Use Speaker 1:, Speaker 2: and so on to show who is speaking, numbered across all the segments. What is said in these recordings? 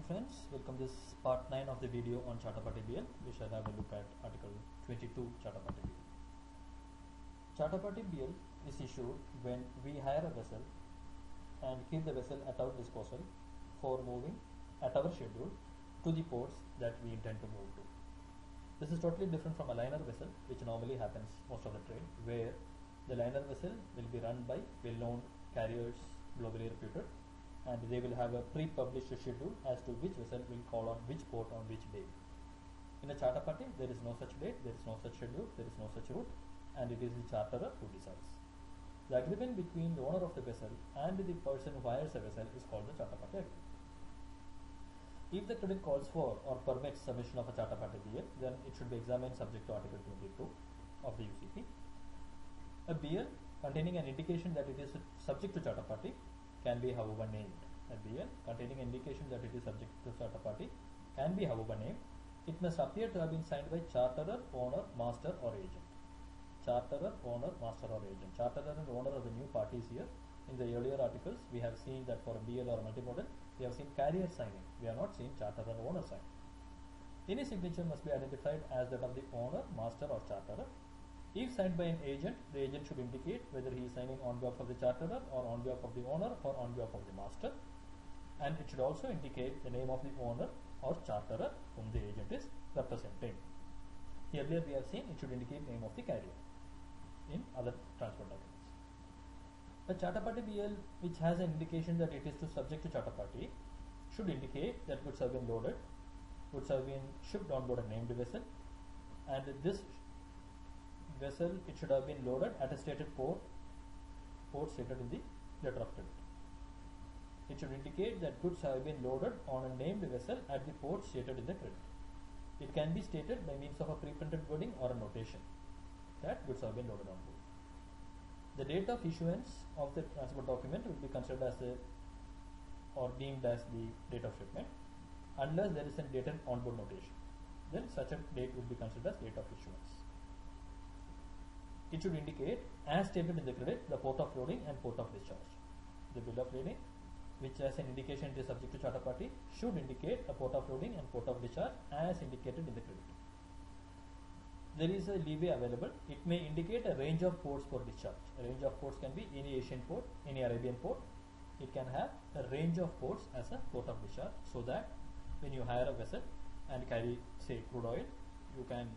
Speaker 1: friends, welcome this part 9 of the video on Charter Party BL. We shall have a look at Article 22 Charter Party BL. Charter Party BL is issued when we hire a vessel and keep the vessel at our disposal for moving at our schedule to the ports that we intend to move to. This is totally different from a liner vessel, which normally happens most of the trade, where the liner vessel will be run by well-known carriers globally reputed, and they will have a pre-published schedule as to which vessel will call on which port on which day. In a charter party, there is no such date, there is no such schedule, there is no such route, and it is the charterer who decides. The agreement between the owner of the vessel and the person who hires a vessel is called the charter party agreement. If the credit calls for or permits submission of a charter party BL, then it should be examined subject to Article 22 of the UCP. A BL containing an indication that it is subject to charter party can be however named. A BL containing an indication that it is subject to charter party can be however named. It must appear to have been signed by charterer, owner, master or agent. Charterer, owner, master or agent. Charterer and owner are the new parties here. In the earlier articles, we have seen that for a BL or a multimodal, we have seen carrier signing. We have not seen charterer or owner signing. Any signature must be identified as that of the owner, master or charterer. If signed by an agent, the agent should indicate whether he is signing on behalf of the charterer or on behalf of the owner or on behalf of the master. And it should also indicate the name of the owner or charterer whom the agent is representing. Earlier we have seen it should indicate name of the carrier in other transport documents. A charter party BL which has an indication that it is subject to charter party should indicate that goods have been loaded, goods have been shipped on board a named vessel, and this vessel, it should have been loaded at a stated port stated in the letter of credit. It should indicate that goods have been loaded on a named vessel at the port stated in the credit. It can be stated by means of a pre-printed wording or a notation that goods have been loaded on board. The date of issuance of the transport document will be considered as or deemed as the date of shipment unless there is a dated onboard notation. Then such a date will be considered as date of issuance. It should indicate, as stated in the credit, the port of loading and port of discharge. The bill of lading, which has an indication it is subject to charter party, should indicate a port of loading and port of discharge as indicated in the credit. There is a leeway available. It may indicate a range of ports for discharge. A range of ports can be any Asian port, any Arabian port. It can have a range of ports as a port of discharge, so that when you hire a vessel and carry, say, crude oil, you can,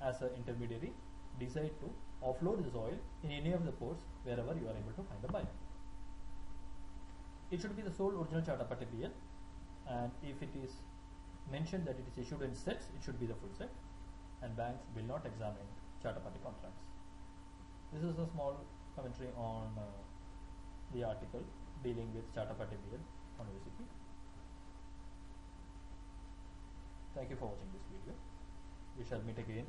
Speaker 1: as an intermediary, decide to offload this oil in any of the ports wherever you are able to find a buyer. It should be the sole original charter party BL, and if it is mentioned that it is issued in sets, it should be the full set, and banks will not examine charter party contracts. This is a small commentary on the article dealing with charter party BL on UCP. Thank you for watching this video. We shall meet again